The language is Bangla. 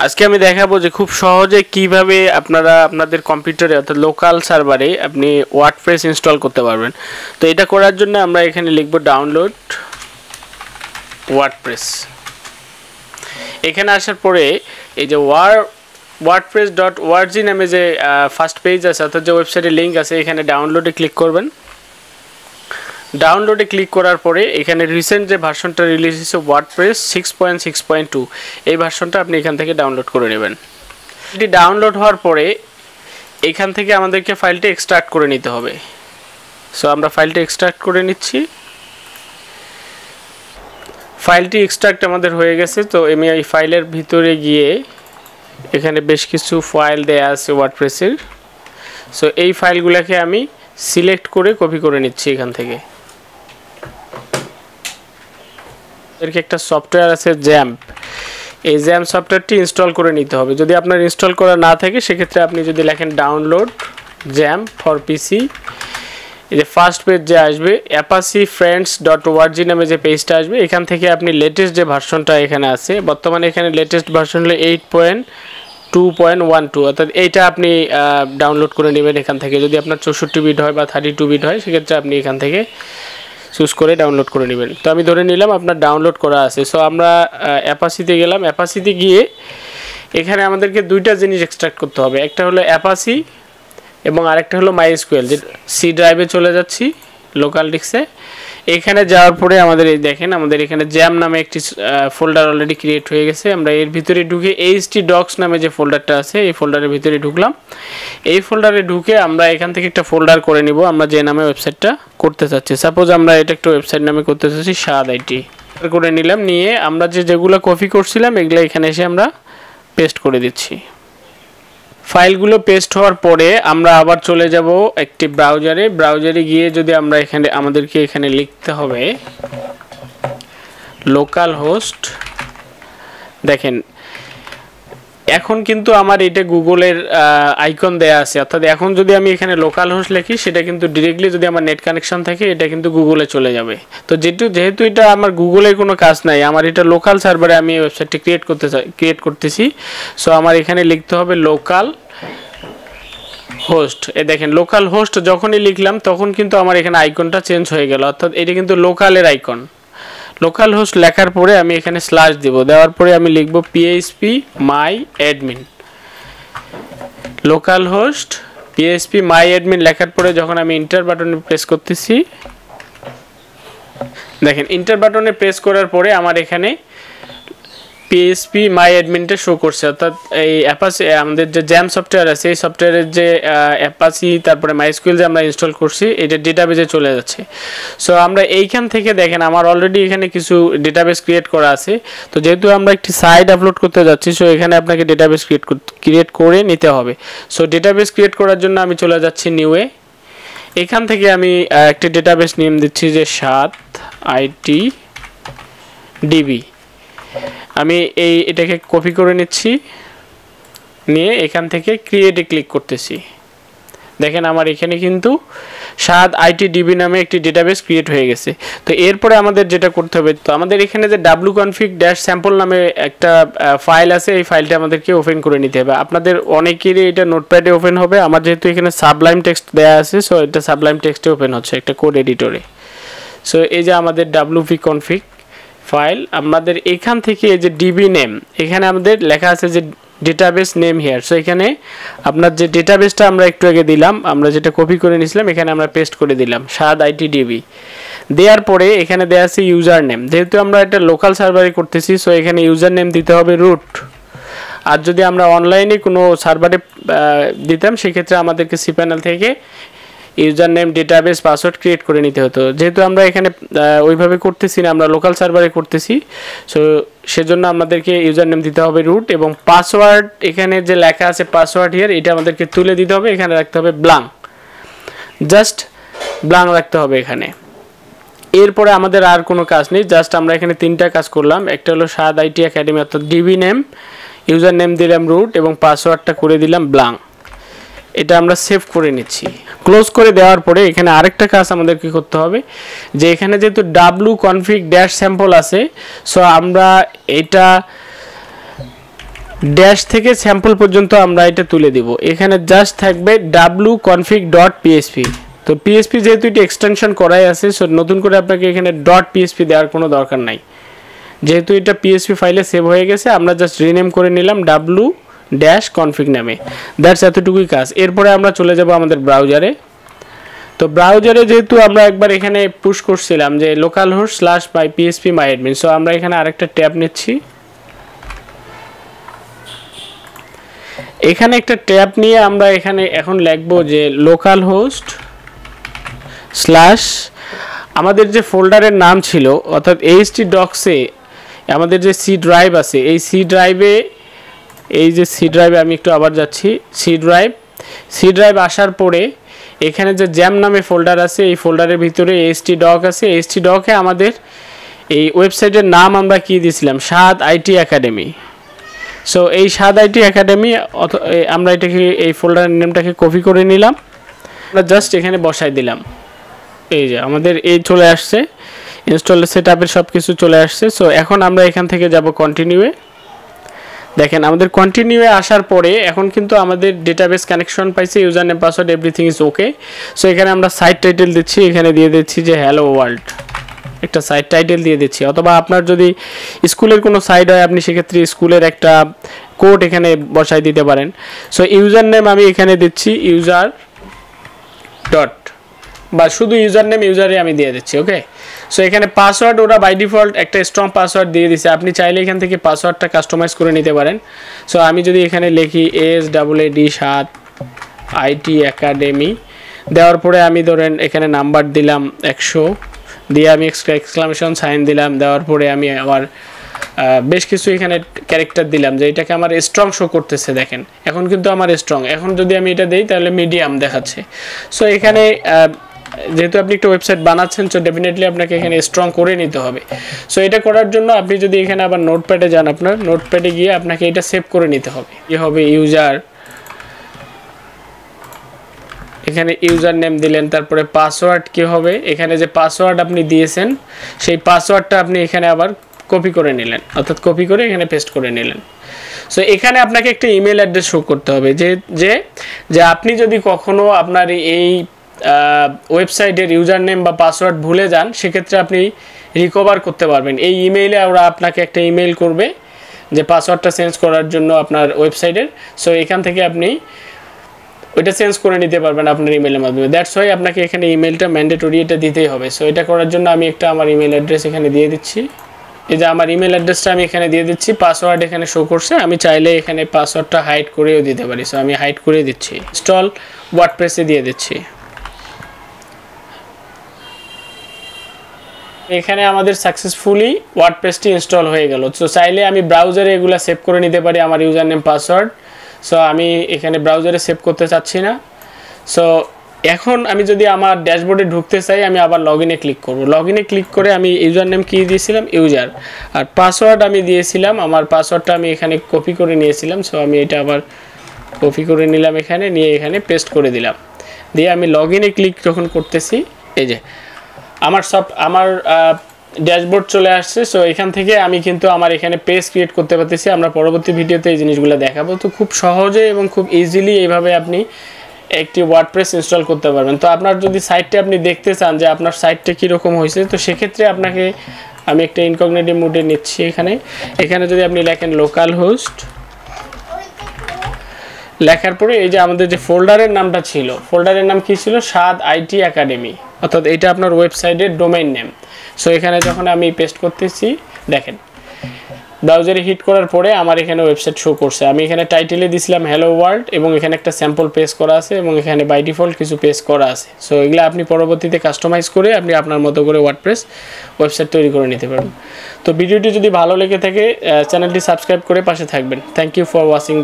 আজকে আমি দেখাবো যে খুব সহজে কিভাবে আপনারা আপনাদের কম্পিউটারে অর্থাৎ লোকাল সার্ভারে আপনি ওয়ার্ডপ্রেস ইনস্টল করতে পারবেন। তো এটা করার জন্য আমরা এখানে লিখব ডাউনলোড ওয়ার্ডপ্রেস। এখানে আসার পরে এই যে wordpress.org নামে যে ফার্স্ট পেজ আছে অর্থাৎ যে ওয়েবসাইটের লিঙ্ক আছে এখানে ডাউনলোডে ক্লিক করবেন। ডাউনলোডে ক্লিক করার পরে এখানে রিসেন্ট যে ভার্সনটা রিলিজ হয়েছে ওয়ার্ডপ্রেস 6.6.2 এই ভার্সনটা আপনি এখান থেকে ডাউনলোড করে নেবেন। এটি ডাউনলোড হওয়ার পরে এখান থেকে আমাদেরকে ফাইলটা এক্সট্রাক্ট করে নিতে হবে। সো আমরা ফাইলটা এক্সট্রাক্ট করে নিচ্ছি। ফাইলটি এক্সট্রাক্ট আমাদের হয়ে গেছে। তো আমি এই ফাইলের ভিতরে গিয়ে এখানে বেশ কিছু ফাইল দেয়া আছে ওয়ার্ডপ্রেসের। সো এই ফাইলগুলোকে আমি সিলেক্ট করে কপি করে নিচ্ছি এখান থেকে। এর একটা সফটওয়্যার আছে জ্যাম্প, এই জ্যাম্প সফটওয়্যারটি ইনস্টল করে নিতে হবে। যদি আপনার ইনস্টল করা না থাকে সেক্ষেত্রে আপনি যদি লেখেন ডাউনলোড জ্যাম্প ফর পিসি, এই যে ফার্স্ট পেজ যে আসবে apache-friends.org নামে যে পেজটা আসবে এখান থেকে আপনি লেটেস্ট যে ভার্সনটা এখানে আছে, বর্তমানে এখানে লেটেস্ট ভার্সন হলো 8.2.12 অর্থাৎ এইটা আপনি ডাউনলোড করে নেবেন এখান থেকে। যদি আপনার 64 বিট হয় বা 32 বিট হয় সেক্ষেত্রে আপনি এখান থেকে চুজ করে ডাউনলোড করে নেবেন। তো আমি ধরে নিলাম আপনার ডাউনলোড করা আছে। সো আমরা অ্যাপাসিতে গেলাম। অ্যাপাসিতে গিয়ে এখানে আমাদেরকে দুইটা জিনিস এক্সট্রাক্ট করতে হবে, একটা হলো অ্যাপাসি এবং আরেকটা হলো মাইএসকিউএল। যে সি ড্রাইভে চলে যাচ্ছি লোকাল ডিস্কে। এখানে যাওয়ার পরে আমাদের এই দেখেন আমাদের এখানে জ্যাম নামে একটি ফোল্ডার অলরেডি ক্রিয়েট হয়ে গেছে। আমরা এর ভিতরে ঢুকে htdocs নামে যে ফোল্ডারটা আছে এই ফোল্ডারের ভিতরে ঢুকলাম। এই ফোল্ডারে ঢুকে আমরা এখান থেকে একটা ফোল্ডার করে নিব আমরা যে নামে ওয়েবসাইটটা করতে চাচ্ছি। সাপোজ আমরা এটা একটা ওয়েবসাইট নামে করতে চাচ্ছি স্বাদ আইটি করে নিলাম। নিয়ে আমরা যেগুলো কপি করছিলাম এগুলো এখানে এসে আমরা পেস্ট করে দিচ্ছি। ফাইলগুলো পেস্ট হওয়ার পরে আমরা আবার চলে যাব একটি ব্রাউজারে গিয়ে যদি আমরা এখানে আমাদেরকে এখানে লিখতে হবে লোকাল হোস্ট। দেখেন এখন কিন্তু আমার এটা গুগলের আইকন দেয়া আছে, অর্থাৎ এখন যদি আমি এখানে লোকাল হোস্ট লিখি সেটা কিন্তু ডিরেক্টলি যদি আমার নেট কানেকশন থাকে এটা কিন্তু গুগলে চলে যাবে। তো যেহেতু এটা আমার গুগলের কোনো কাজ নাই, আমার এটা লোকাল সার্ভারে আমি এই ওয়েবসাইটটি ক্রিয়েট করতেছি। সো আমার এখানে লিখতে হবে লোকাল হোস্ট। এ দেখেন লোকাল হোস্ট যখনই লিখলাম তখন কিন্তু আমার এখানে আইকনটা চেঞ্জ হয়ে গেল, অর্থাৎ এটা কিন্তু লোকালের আইকন। লোকাল হোস্ট লেখার পরে আমি এখানে স্ল্যাশ দেব, দেওয়ার পরে আমি লিখব php my admin। Local host php my admin লেখার পরে যখন আমি এন্টার বাটনে প্রেস করতেছি, দেখেন এন্টার বাটনে প্রেস করার পরে আমার এখানে php my admin-টা শো করছে, অর্থাৎ এই অ্যাপাচি আমাদের যে জ্যাম সফটওয়্যার আছে এই সফটওয়্যারের যে অ্যাপাচি তারপরে মাইএসকিউএল যে আমরা ইনস্টল করছি এটা ডেটাবেসে চলে যাচ্ছে। সো আমরা এইখান থেকে দেখেন আমার অলরেডি এখানে কিছু ডেটাবেস ক্রিয়েট করা আছে। তো যেহেতু আমরা একটি সাইট আপলোড করতে যাচ্ছি সো এখানে আপনাকে ডেটাবেস ক্রিয়েট করে নিতে হবে। সো ডেটাবেস ক্রিয়েট করার জন্য আমি চলে যাচ্ছি নিউয়ে। এখান থেকে আমি একটি ডেটাবেস নেম দিচ্ছি যে স্বাদ আইটি ডিবি। আমি এটাকে কপি করে নিচ্ছি, নিয়ে এখান থেকে ক্রিয়েটে ক্লিক করতেছি। দেখেন আমার এখানে কিন্তু স্বাদ আইটি ডিবি নামে একটি ডেটাবেস ক্রিয়েট হয়ে গেছে। তো এরপরে আমাদের যেটা করতে হবে, তো আমাদের এখানে যে wconfig-sample নামে একটা ফাইল আছে এই ফাইলটা আমাদেরকে ওপেন করে নিতে হবে। আপনাদের অনেকেরই এটা নোটপ্যাডে ওপেন হবে, আমার যেহেতু এখানে সাবলাইম টেক্সট দেওয়া আছে সো এটা সাবলাইম টেক্সটে ওপেন হচ্ছে একটা কোড এডিটরে। সো এই যে আমাদের wp-config ফাইল, আমাদের এখান থেকে এই যে ডিবি নেম এখানে আমাদের লেখা আছে যে ডেটাবেস নেম হিয়ার। সো এখানে আপনার যে ডেটাবেসটা আমরা একটু আগে দিলাম, আমরা যেটা কপি করে নিয়েছিলাম এখানে আমরা পেস্ট করে দিলাম স্বাদ আইটি ডিবি। দেওয়ার পরে এখানে দেওয়া আছে ইউজার নেম, যেহেতু আমরা এটা লোকাল সার্ভারে করতেছি সো এখানে ইউজার নেম দিতে হবে রুট। আর যদি আমরা অনলাইনে কোনো সার্ভারে দিতাম সেক্ষেত্রে আমাদেরকে সিপ্যানেল থেকে user name database password create করে নিতে হতো। যেহেতু আমরা এখানে ওইভাবে করতেছি না, আমরা লোকাল সার্ভারে করতেছি, সো সেজন্য আমাদেরকে ইউজার নেম দিতে হবে রুট এবং পাসওয়ার্ড এখানে যে লেখা আছে পাসওয়ার্ড হিয়ার এটা আমাদেরকে তুলে দিতে হবে। এখানে রাখতে হবে ব্লাঙ্ক, জাস্ট ব্লাঙ্ক রাখতে হবে এখানে। এরপরে আমাদের আর কোনো কাজ নেই, জাস্ট আমরা এখানে তিনটা কাজ করলাম। একটা হলো স্বাদ আইটি একাডেমি, অর্থাৎ ডিবি নেম, ইউজার নেম দিলাম রুট এবং পাসওয়ার্ডটা করে দিলাম ব্লাঙ্ক। এটা আমরা সেভ করে নিচ্ছি। ক্লোজ করে দেওয়ার পরে এখানে আরেকটা কাজ আমাদের কি করতে হবে, যে এখানে যেহেতু wconfig-sample আছে সো আমরা এটা ড্যাশ থেকে স্যাম্পল পর্যন্ত আমরা এটা তুলে দিব। এখানে জাস্ট থাকবে wconfig.php। তো পিএসপি যেহেতু এটা এক্সটেনশন করাই আছে, সো নতুন করে আপনাকে এখানে .php দেওয়ার কোনো দরকার নাই, যেহেতু এটা পিএসপি ফাইলে সেভ হয়ে গেছে। আমরা জাস্ট রিনেম করে নিলাম w-config নামে। দ্যাটস এতটুকুই কাজ। এরপরে আমরা চলে যাব আমাদের ব্রাউজারে। তো ব্রাউজারে যেহেতু আমরা একবার এখানে পুশ করছিলাম যে localhost/myphpMyAdmin, সো আমরা এখানে আরেকটা ট্যাব নিচ্ছি। এখানে একটা ট্যাব নিয়ে আমরা এখানে এখন লিখব যে localhost/ আমাদের যে ফোল্ডারের নাম ছিল অর্থাৎ htdocs-এ আমাদের যে সি ড্রাইভ আছে, এই সি ড্রাইভে আমি একটু আবার যাচ্ছি। সি ড্রাইভ আসার পরে এখানে যে জ্যাম নামে ফোল্ডার আছে, এই ফোল্ডারের ভিতরে htdoc আছে। htdoc-এ আমাদের এই ওয়েবসাইটের নাম আমরা কি দিয়েছিলাম, স্বাদ আইটি একাডেমি। সো এই স্বাদ আইটি একাডেমি আমরা এটাকে এই ফোল্ডারের নেমটাকে কপি করে নিলাম, আমরা জাস্ট এখানে বসাই দিলাম। এই যে আমাদের এই চলে আসছে, ইনস্টল সেটআপের সব কিছু চলে আসছে। সো এখন আমরা এখান থেকে যাব কন্টিনিউয়ে। দেখেন আমাদের কন্টিনিউয়ে আসার পরে এখন কিন্তু আমাদের ডেটাবেস কানেকশন পাইছে, user name password everything is okay. So এখানে আমরা সাইট টাইটেল দিচ্ছি, এখানে দিয়ে দিচ্ছি যে হ্যালো ওয়ার্ল্ড, একটা সাইট টাইটেল দিয়ে দিচ্ছি। অথবা আপনার যদি স্কুলের কোনো সাইট হয় আপনি সেক্ষেত্রে স্কুলের একটা কোড এখানে বসাই দিতে পারেন। সো ইউজার নেম আমি এখানে দিচ্ছি ইউজার ডট, বা শুধু ইউজার নেম ইউজারে আমি দিয়ে দিচ্ছি। ওকে, সো এখানে পাসওয়ার্ড ওরা বাই ডিফল্ট একটা স্ট্রং পাসওয়ার্ড দিয়ে দিছে, আপনি চাইলে এখান থেকে পাসওয়ার্ডটা কাস্টমাইজ করে নিতে পারেন। সো আমি যদি এখানে লিখি SAAD আইটি একাডেমি দেওয়ার পরে আমি ধরেন এখানে নাম্বার দিলাম 100, দিয়ে আমি এক্সক্লামেশন সাইন দিলাম, দেওয়ার পরে আমি আমার বেশ কিছু এখানে ক্যারেক্টার দিলাম যে এটাকে আমার স্ট্রং শো করতেছে। দেখেন এখন কিন্তু আমার স্ট্রং। এখন যদি আমি এটা দেই তাহলে মিডিয়াম দেখাচ্ছে। সো এখানে যেহেতু আপনি একটা ওয়েবসাইট বানাচ্ছেন, সো ডেফিনেটলি আপনাকে এখানে স্ট্রং করে নিতে হবে। সো এটা করার জন্য আপনি যদি এখানে আবার নোটপ্যাডে যান, আপনার নোটপ্যাডে গিয়ে আপনাকে এটা সেভ করে নিতে হবে। কি হবে, ইউজার, এখানে ইউজার নেম দিলেন, তারপরে পাসওয়ার্ড কি হবে, এখানে যে পাসওয়ার্ড আপনি দিয়েছেন সেই পাসওয়ার্ডটা আপনি এখানে আবার কপি করে নিলেন, অর্থাৎ কপি করে এখানে পেস্ট করে নিলেন। সো এখানে আপনাকে একটা ইমেল অ্যাড্রেস শো করতে হবে যে আপনি যদি কখনো আপনার এই ওয়েবসাইটের ইউজার নেম বা পাসওয়ার্ড ভুলে যান, সেক্ষেত্রে আপনি রিকভার করতে পারবেন। এই ইমেইলে ওরা আপনাকে একটা ইমেইল করবে যে পাসওয়ার্ডটা চেঞ্জ করার জন্য আপনার ওয়েবসাইটের। সো এখান থেকে আপনি ওইটা চেঞ্জ করে নিতে পারবেন আপনার ইমেইলের মাধ্যমে। দ্যাটস ওয়াই আপনাকে এখানে ইমেইলটা ম্যান্ডেটরি, এটা দিতেই হবে। সো এটা করার জন্য আমি একটা আমার ইমেল অ্যাড্রেস এখানে দিয়ে দিচ্ছি। এই যে আমার ইমেল অ্যাড্রেসটা আমি এখানে দিয়ে দিচ্ছি, পাসওয়ার্ড এখানে শো করছে। আমি চাইলে এখানে পাসওয়ার্ডটা হাইড করেও দিতে পারি। সো আমি হাইড করে দিচ্ছি, ইনস্টল ওয়ার্ডপ্রেসে দিয়ে দিচ্ছি। এখানে আমাদের সাকসেসফুলি ওয়ার্ডপ্রেসটি ইনস্টল হয়ে গেল। সো চাইলে আমি ব্রাউজারে এগুলো সেভ করে নিতে পারি আমার ইউজার নেম পাসওয়ার্ড। সো আমি এখানে ব্রাউজারে সেভ করতে চাচ্ছি না। সো এখন আমি যদি আমার ড্যাশবোর্ডে ঢুকতে চাই, আমি আবার লগইনে ক্লিক করব। লগইনে ক্লিক করে আমি ইউজার নেম কী দিয়েছিলাম, ইউজার, আর পাসওয়ার্ড আমি দিয়েছিলাম, আমার পাসওয়ার্ডটা আমি এখানে কপি করে নিয়েছিলাম। সো আমি এটা আবার কপি করে নিলাম, এখানে নিয়ে এখানে পেস্ট করে দিলাম। দিয়ে আমি লগইনে ক্লিক যখন করতেছি, এই যে আমার ড্যাশবোর্ড চলে আসছে। সো এখান থেকে আমি কিন্তু আমার এখানে পেজ ক্রিয়েট করতে পারতেছি। আমরা পরবর্তী ভিডিওতে এই জিনিসগুলো দেখাবো। তো খুব সহজে এবং খুব ইজিলি এইভাবে আপনি একটি ওয়ার্ডপ্রেস ইনস্টল করতে পারবেন। তো আপনার যদি সাইটটা আপনি দেখতে চান যে আপনার সাইটটা কীরকম হয়েছে, তো সেক্ষেত্রে আপনাকে আমি একটা ইনকগনিটিভ মোডে নিচ্ছি। এখানে যদি আপনি লেখেন লোকাল হোস্ট, লেখার পরে এই যে আমাদের যে ফোল্ডারের নামটা ছিল, ফোল্ডারের নাম কি ছিল, স্বাদ আইটি একাডেমি, অর্থাৎ এটা আপনার ওয়েবসাইটের ডোমেইন নেম। সো এখানে যখন আমি পেস্ট করতেছি, দেখেন ব্রাউজারে হিট করার পরে আমার এখানে ওয়েবসাইট শো করছে। আমি এখানে টাইটেলে দিছিলাম হ্যালো ওয়ার্ল্ড, এবং এখানে একটা স্যাম্পল পেজ করা আছে, এবং এখানে বাই ডিফল্ট কিছু পেজ করা আছে। সো এগুলো আপনি পরবর্তীতে কাস্টমাইজ করে আপনি আপনার মতো করে ওয়ার্ডপ্রেস ওয়েবসাইট তৈরি করে নিতে পারবেন। তো ভিডিওটি যদি ভালো লেগে থাকে চ্যানেলটি সাবস্ক্রাইব করে পাশে থাকবেন। Thank you for watching.